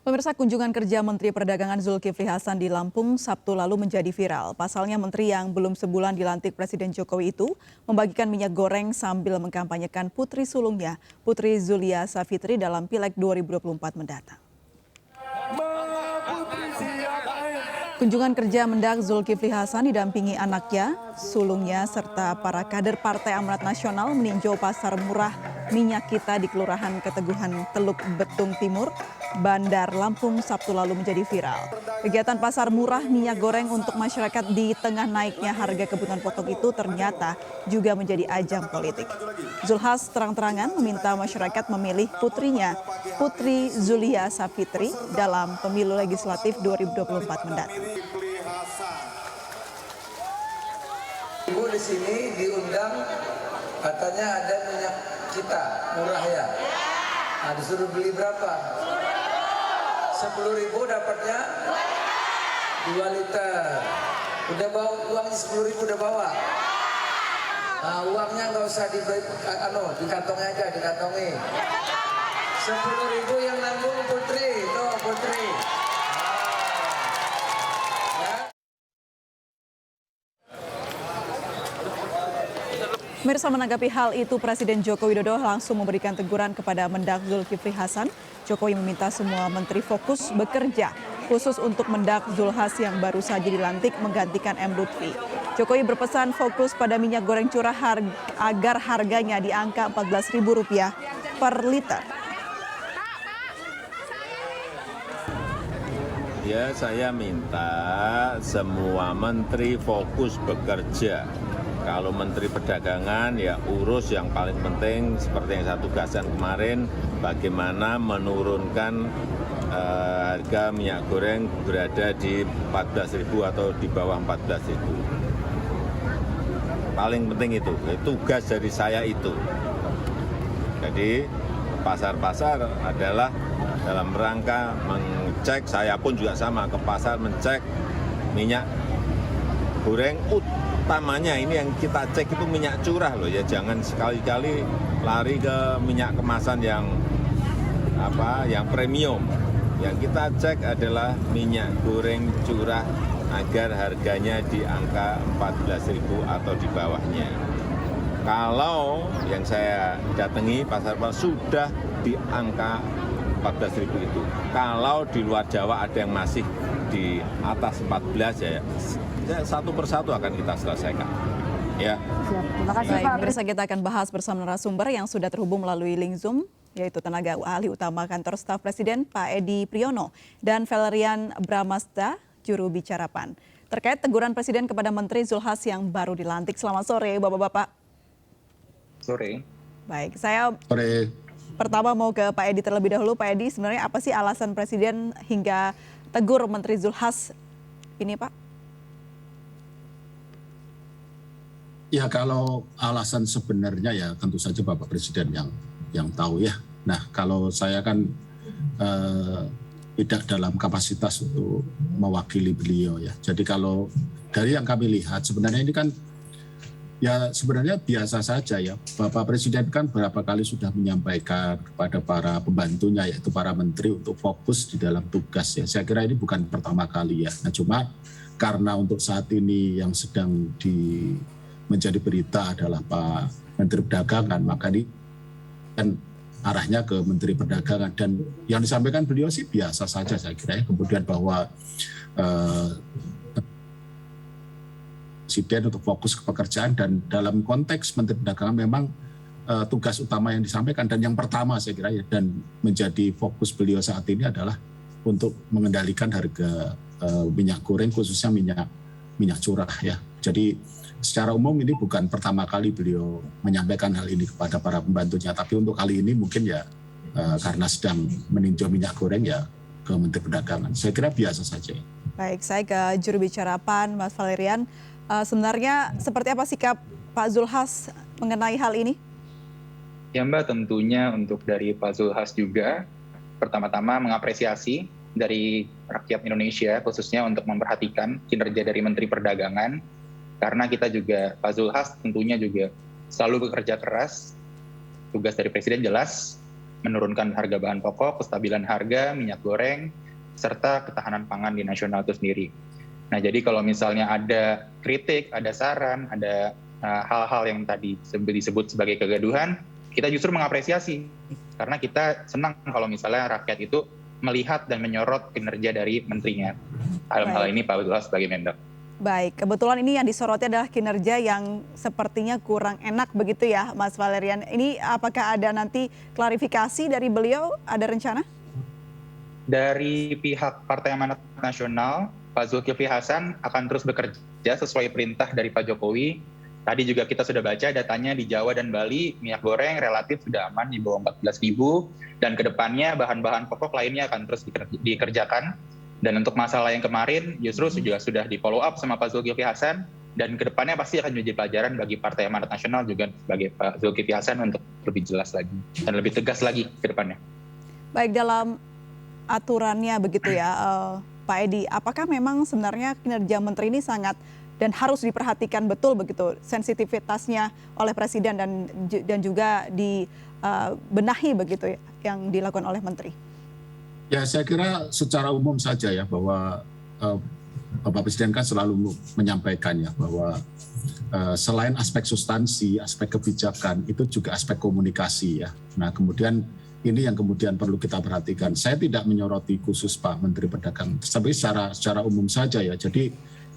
Pemirsa, kunjungan kerja Menteri Perdagangan Zulkifli Hasan di Lampung Sabtu lalu menjadi viral. Pasalnya menteri yang belum sebulan dilantik Presiden Jokowi itu membagikan minyak goreng sambil mengkampanyekan putri sulungnya, Putri Zulia Savitri dalam Pileg 2024 mendatang. Kunjungan kerja Mendak Zulkifli Hasan didampingi anaknya, sulungnya, serta para kader Partai Amanat Nasional meninjau pasar murah minyak kita di Kelurahan Keteguhan Teluk Betung Timur, Bandar Lampung Sabtu lalu menjadi viral. Kegiatan pasar murah minyak goreng untuk masyarakat di tengah naiknya harga kebutuhan pokok itu ternyata juga menjadi ajang politik. Zulhas terang-terangan meminta masyarakat memilih putrinya, Putri Zulia Savitri, dalam pemilu legislatif 2024 mendatang. Ibu di sini diundang, katanya ada minyak kita murah ya. Nah, disuruh beli berapa? 10.000 dapatnya 2 liter. Udah bawa uangnya 10.000 udah bawa. Nah, uangnya nggak usah dibeli, di kantongnya aja, dikantongi. 10.000 yang nanggung Putri, tuh Putri. Pemirsa, menanggapi hal itu, Presiden Joko Widodo langsung memberikan teguran kepada Mendak Zulkifli Hasan. Jokowi meminta semua menteri fokus bekerja, khusus untuk Mendak Zulhas yang baru saja dilantik menggantikan M. Lutfi. Jokowi berpesan fokus pada minyak goreng curah agar harganya di angka Rp14.000 per liter. Ya, saya minta semua menteri fokus bekerja. Kalau Menteri Perdagangan ya urus yang paling penting seperti yang saya tugaskan kemarin, bagaimana menurunkan harga minyak goreng berada di 14.000 atau di bawah 14.000. Paling penting itu tugas dari saya itu. Jadi pasar-pasar adalah dalam rangka mengecek, saya pun juga sama ke pasar mencek minyak goreng utamanya ini yang kita cek itu minyak curah loh ya, jangan sekali-kali lari ke minyak kemasan yang premium. Yang kita cek adalah minyak goreng curah agar harganya di angka 14.000 atau di bawahnya. Kalau yang saya datangi pasar-pasar sudah di angka 14.000 itu. Kalau di luar Jawa ada yang masih di atas 14 ya satu persatu akan kita selesaikan. Ya. Terima kasih, Pak. Pemirsa, kita akan bahas bersama narasumber yang sudah terhubung melalui link Zoom, yaitu tenaga ahli utama Kantor Staf Presiden Pak Edi Priyono dan Valerian Bramasta, juru bicara PAN, terkait teguran Presiden kepada Menteri Zulhas yang baru dilantik. Selamat sore, Bapak-bapak. Sore. Baik, saya pertama mau ke Pak Edi terlebih dahulu. Pak Edi, sebenarnya apa sih alasan Presiden hingga tegur Menteri Zulhas ini, Pak? Ya, kalau alasan sebenarnya ya tentu saja Bapak Presiden yang tahu ya. Nah, kalau saya kan tidak dalam kapasitas untuk mewakili beliau ya. Jadi kalau dari yang kami lihat sebenarnya ini kan ya sebenarnya biasa saja ya. Bapak Presiden kan berapa kali sudah menyampaikan kepada para pembantunya yaitu para menteri untuk fokus di dalam tugas ya. Saya kira ini bukan pertama kali ya. Nah, cuma karena untuk saat ini yang sedang menjadi berita adalah Pak Menteri Perdagangan, maka ini kan arahnya ke Menteri Perdagangan, dan yang disampaikan beliau sih biasa saja saya kira ya. Kemudian bahwa Presiden untuk fokus ke pekerjaan, dan dalam konteks Menteri Perdagangan memang tugas utama yang disampaikan dan yang pertama saya kira ya, dan menjadi fokus beliau saat ini adalah untuk mengendalikan harga minyak goreng, khususnya minyak curah ya. Jadi secara umum ini bukan pertama kali beliau menyampaikan hal ini kepada para pembantunya, tapi untuk kali ini mungkin ya karena sedang meninjau minyak goreng ya ke Menteri Perdagangan. Saya kira biasa saja. Baik, saya ke juru bicara PAN, Mas Valerian. Sebenarnya seperti apa sikap Pak Zulhas mengenai hal ini? Ya Mbak, tentunya untuk dari Pak Zulhas juga pertama-tama mengapresiasi dari rakyat Indonesia khususnya untuk memperhatikan kinerja dari Menteri Perdagangan. Karena kita juga, Pak Zulhas tentunya juga selalu bekerja keras, tugas dari Presiden jelas, menurunkan harga bahan pokok, kestabilan harga minyak goreng, serta ketahanan pangan di nasional itu sendiri. Nah, jadi kalau misalnya ada kritik, ada saran, ada hal-hal yang tadi disebut sebagai kegaduhan, kita justru mengapresiasi. Karena kita senang kalau misalnya rakyat itu melihat dan menyorot kinerja dari menterinya. Dalam hal ini Pak Zulhas sebagai Mendak. Baik, kebetulan ini yang disoroti adalah kinerja yang sepertinya kurang enak begitu ya Mas Valerian. Ini apakah ada nanti klarifikasi dari beliau, ada rencana? Dari pihak Partai Amanat Nasional, Pak Zulkifli Hasan akan terus bekerja sesuai perintah dari Pak Jokowi. Tadi juga kita sudah baca datanya di Jawa dan Bali, minyak goreng relatif sudah aman di bawah 14.000, dan kedepannya bahan-bahan pokok lainnya akan terus dikerjakan. Dan untuk masalah yang kemarin justru juga sudah di follow up sama Pak Zulkifli Hasan, dan kedepannya pasti akan menjadi pelajaran bagi Partai Amanat Nasional juga sebagai Pak Zulkifli Hasan untuk lebih jelas lagi dan lebih tegas lagi ke depannya. Baik, dalam aturannya begitu ya Pak Edi, apakah memang sebenarnya kinerja menteri ini sangat dan harus diperhatikan betul begitu sensitivitasnya oleh Presiden dan juga dibenahi begitu ya, yang dilakukan oleh Menteri? Ya, saya kira secara umum saja ya, bahwa Bapak Presiden kan selalu menyampaikan ya bahwa selain aspek substansi, aspek kebijakan, itu juga aspek komunikasi ya. Nah, kemudian ini yang kemudian perlu kita perhatikan. Saya tidak menyoroti khusus Pak Menteri Perdagangan, tapi secara umum saja ya. Jadi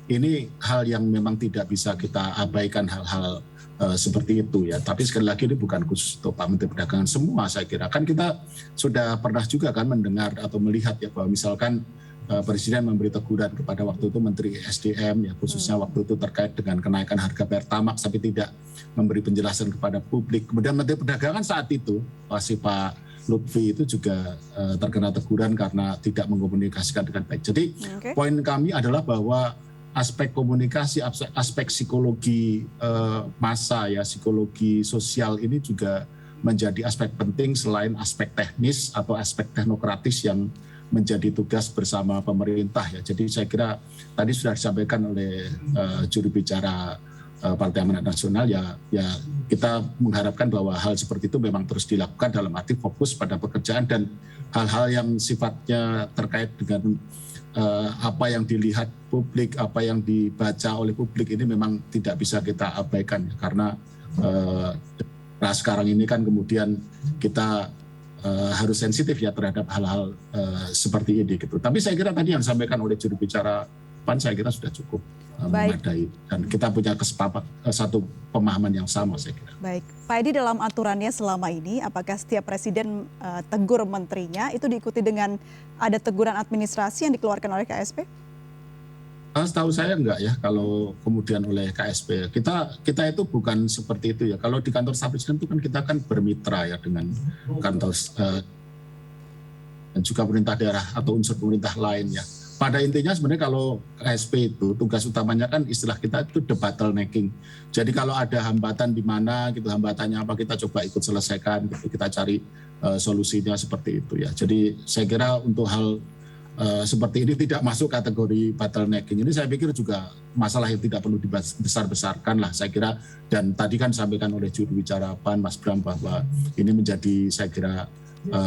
ini hal yang memang tidak bisa kita abaikan, hal-hal seperti itu ya. Tapi sekali lagi ini bukan khusus untuk Pak Menteri Perdagangan, semua saya kira. Kan kita sudah pernah juga kan mendengar atau melihat ya bahwa misalkan Presiden memberi teguran kepada waktu itu Menteri SDM ya, khususnya waktu itu terkait dengan kenaikan harga Pertamax, tapi tidak memberi penjelasan kepada publik. Kemudian Menteri Perdagangan saat itu masih Pak Lutfi itu juga terkena teguran karena tidak mengkomunikasikan dengan baik. Jadi poin kami adalah bahwa aspek komunikasi, aspek psikologi massa ya, psikologi sosial ini juga menjadi aspek penting selain aspek teknis atau aspek teknokratis yang menjadi tugas bersama pemerintah ya. Jadi saya kira tadi sudah disampaikan oleh juru bicara Partai Amanat Nasional ya kita mengharapkan bahwa hal seperti itu memang terus dilakukan dalam arti fokus pada pekerjaan, dan hal-hal yang sifatnya terkait dengan apa yang dilihat publik, apa yang dibaca oleh publik ini memang tidak bisa kita abaikan karena sekarang ini kan kemudian kita harus sensitif ya terhadap hal-hal seperti ini gitu. Tapi saya kira tadi yang disampaikan oleh juru bicara PAN saya kira sudah cukup memadai, dan kita punya satu pemahaman yang sama saya kira. Baik, Pak Edi, dalam aturannya selama ini apakah setiap presiden tegur menterinya itu diikuti dengan ada teguran administrasi yang dikeluarkan oleh KSP? Setahu saya enggak ya, kalau kemudian oleh KSP. Kita itu bukan seperti itu ya. Kalau di kantor staf presiden itu kan kita kan bermitra ya dengan kantor dan juga pemerintah daerah atau unsur pemerintah lain ya. Pada intinya sebenarnya kalau KSP itu tugas utamanya kan istilah kita itu the bottlenecking. Jadi kalau ada hambatan di mana gitu, hambatannya apa kita coba ikut selesaikan gitu, kita cari solusinya seperti itu ya. Jadi saya kira untuk hal seperti ini tidak masuk kategori bottlenecking. Ini saya pikir juga masalah yang tidak perlu dibesar-besarkan lah saya kira. Dan tadi kan disampaikan oleh juru bicara PAN Mas Bram bahwa ini menjadi saya kira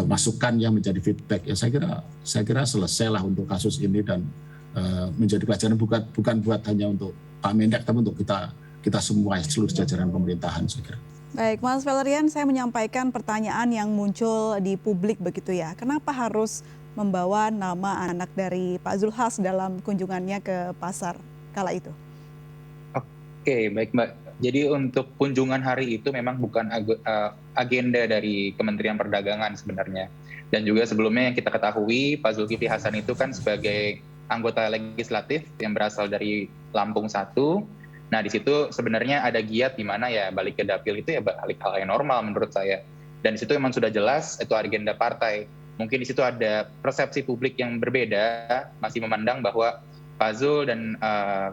masukan yang menjadi feedback ya. Saya kira selesai lah untuk kasus ini, dan menjadi pelajaran bukan buat hanya untuk Pak Mendak tapi untuk kita semua seluruh jajaran pemerintahan saya kira. Baik, Mas Valerian, saya menyampaikan pertanyaan yang muncul di publik begitu ya. Kenapa harus membawa nama anak dari Pak Zulhas dalam kunjungannya ke pasar kala itu? Oke, baik Mbak. Jadi untuk kunjungan hari itu memang bukan agenda dari Kementerian Perdagangan sebenarnya. Dan juga sebelumnya yang kita ketahui, Pak Zulkifli Hasan itu kan sebagai anggota legislatif yang berasal dari Lampung 1. Nah di situ sebenarnya ada giat di mana ya balik ke dapil itu ya balik hal yang normal menurut saya. Dan di situ memang sudah jelas itu agenda partai. Mungkin di situ ada persepsi publik yang berbeda, masih memandang bahwa Pak Zul dan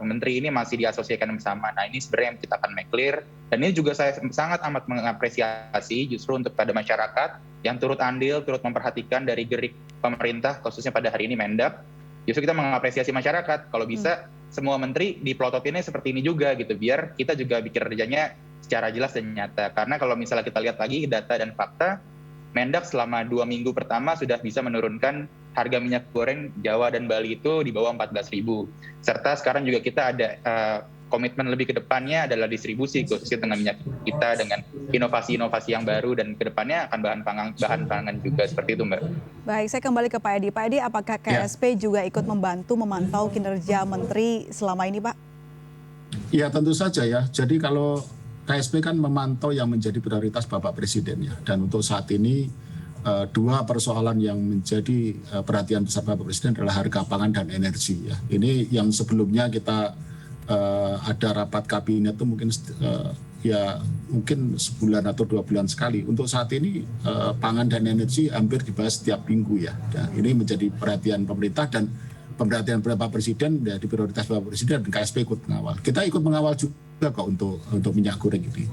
Menteri ini masih diasosiasikan bersama. Nah ini sebenarnya yang kita akan make clear. Dan ini juga saya sangat amat mengapresiasi justru untuk pada masyarakat yang turut andil, turut memperhatikan dari gerik pemerintah, khususnya pada hari ini Mendak. Justru kita mengapresiasi masyarakat. Kalau bisa semua menteri dipelototinnya seperti ini juga gitu, biar kita juga bikin kerjanya secara jelas dan nyata. Karena kalau misalnya kita lihat lagi data dan fakta, Mendak selama 2 minggu pertama sudah bisa menurunkan harga minyak goreng Jawa dan Bali itu di bawah 14.000. Serta sekarang juga kita ada komitmen lebih ke depannya adalah distribusi, khususnya dengan minyak kita dengan inovasi-inovasi yang baru, dan ke depannya akan bahan pangan juga seperti itu, Mbak. Baik, saya kembali ke Pak Edi. Pak Edi, apakah KSP juga ikut membantu memantau kinerja menteri selama ini, Pak? Ya tentu saja ya. Jadi kalau KSP kan memantau yang menjadi prioritas Bapak Presiden ya. Dan untuk saat ini dua persoalan yang menjadi perhatian besar Bapak Presiden adalah harga pangan dan energi ya. Ini yang sebelumnya kita ada rapat kabinet itu mungkin mungkin sebulan atau 2 bulan sekali. Untuk saat ini pangan dan energi hampir dibahas setiap minggu ya. Dan ini menjadi perhatian pemerintah dan perhatian Bapak Presiden, di prioritas Bapak Presiden, dan KSP ikut mengawal. Kita ikut mengawal juga kok untuk minyak goreng ini.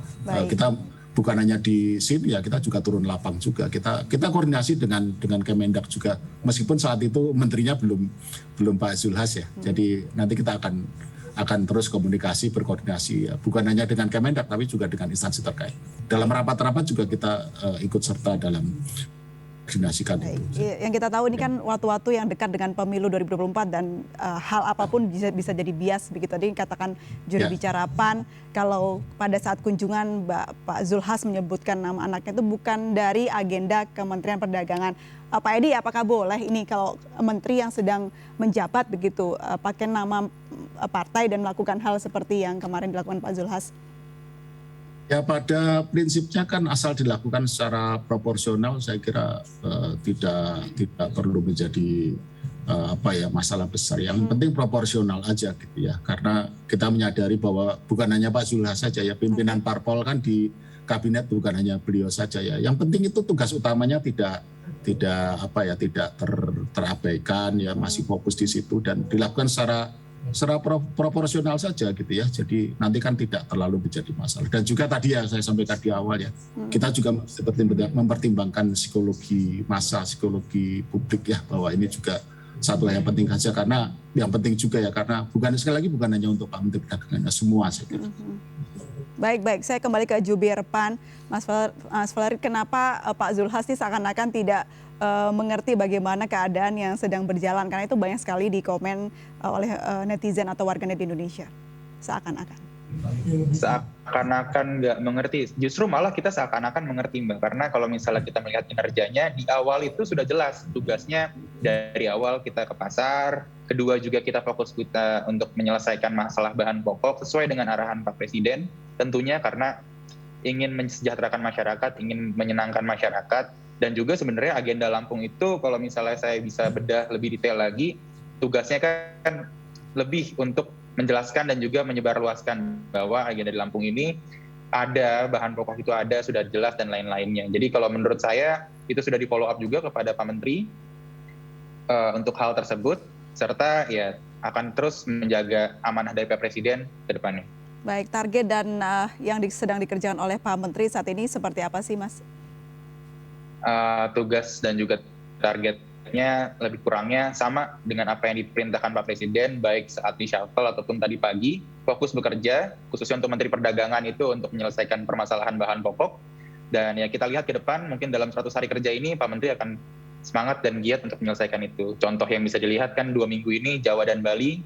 Kita bukan hanya di sini ya, kita juga turun lapang juga. Kita koordinasi dengan Kemendak juga. Meskipun saat itu menterinya belum Pak Zulhas ya. Jadi nanti kita akan terus komunikasi, berkoordinasi ya. Bukan hanya dengan Kemendak tapi juga dengan instansi terkait. Dalam rapat-rapat juga kita ikut serta dalam koordinasikan itu. Yang kita tahu ini kan waktu-waktu yang dekat dengan pemilu 2024 dan hal apapun bisa jadi bias begitu. Tadi katakan juri bicara PAN, kalau pada saat kunjungan Pak Zulhas menyebutkan nama anaknya itu bukan dari agenda Kementerian Perdagangan. Pak Edi, apakah boleh ini kalau menteri yang sedang menjabat begitu pakai nama partai dan melakukan hal seperti yang kemarin dilakukan Pak Zulhas? Ya pada prinsipnya kan asal dilakukan secara proporsional, saya kira tidak perlu menjadi masalah besar. Yang penting proporsional aja gitu ya, karena kita menyadari bahwa bukan hanya Pak Zulhas saja ya, pimpinan parpol kan di kabinet bukan hanya beliau saja ya. Yang penting itu tugas utamanya tidak terabaikan ya, masih fokus di situ dan dilakukan secara proporsional saja gitu ya. Jadi nanti kan tidak terlalu menjadi masalah. Dan juga tadi ya saya sampaikan di awal ya, kita juga mempertimbangkan psikologi massa, psikologi publik ya, bahwa ini juga satu yang penting saja, karena yang penting juga ya, karena sekali lagi bukan hanya untuk Pak Menteri Perdagangan, semua saya kira. Baik, saya kembali ke jubir PAN, Mas Valery, kenapa Pak Zulhas ini seakan-akan tidak mengerti bagaimana keadaan yang sedang berjalan, karena itu banyak sekali dikomen oleh netizen atau warganet di Indonesia, seakan-akan nggak mengerti. Justru malah kita seakan-akan mengerti, Mbak, karena kalau misalnya kita melihat kinerjanya di awal itu sudah jelas tugasnya. Dari awal kita ke pasar, kedua juga kita fokus untuk menyelesaikan masalah bahan pokok sesuai dengan arahan Pak Presiden, tentunya karena ingin mensejahterakan masyarakat, ingin menyenangkan masyarakat. Dan juga sebenarnya agenda Lampung itu kalau misalnya saya bisa bedah lebih detail lagi, tugasnya kan lebih untuk menjelaskan dan juga menyebarluaskan bahwa agenda di Lampung ini ada, bahan pokok itu ada, sudah jelas dan lain-lainnya. Jadi kalau menurut saya itu sudah di follow up juga kepada Pak Menteri untuk hal tersebut, serta ya akan terus menjaga amanah dari Pak Presiden ke depannya. Baik, target dan yang sedang dikerjakan oleh Pak Menteri saat ini seperti apa sih, Mas? Tugas dan juga targetnya lebih kurangnya sama dengan apa yang diperintahkan Pak Presiden, baik saat di shuffle ataupun tadi pagi, fokus bekerja, khususnya untuk Menteri Perdagangan itu untuk menyelesaikan permasalahan bahan pokok. Dan ya kita lihat ke depan, mungkin dalam 100 hari kerja ini Pak Menteri akan semangat dan giat untuk menyelesaikan itu. Contoh yang bisa dilihat kan 2 minggu ini Jawa dan Bali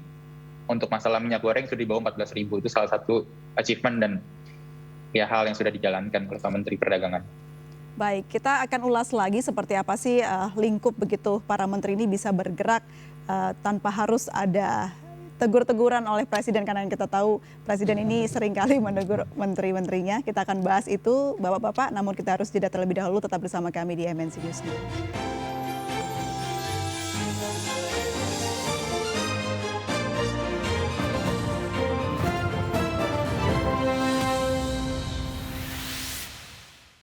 untuk masalah minyak goreng sudah di bawah 14.000. Itu salah satu achievement dan ya hal yang sudah dijalankan oleh Pak Menteri Perdagangan. Baik, kita akan ulas lagi seperti apa sih lingkup begitu para menteri ini bisa bergerak tanpa harus ada tegur-teguran oleh Presiden, karena yang kita tahu Presiden ini seringkali menegur menteri-menterinya. Kita akan bahas itu Bapak-Bapak, namun kita harus jeda terlebih dahulu, tetap bersama kami di MNC News.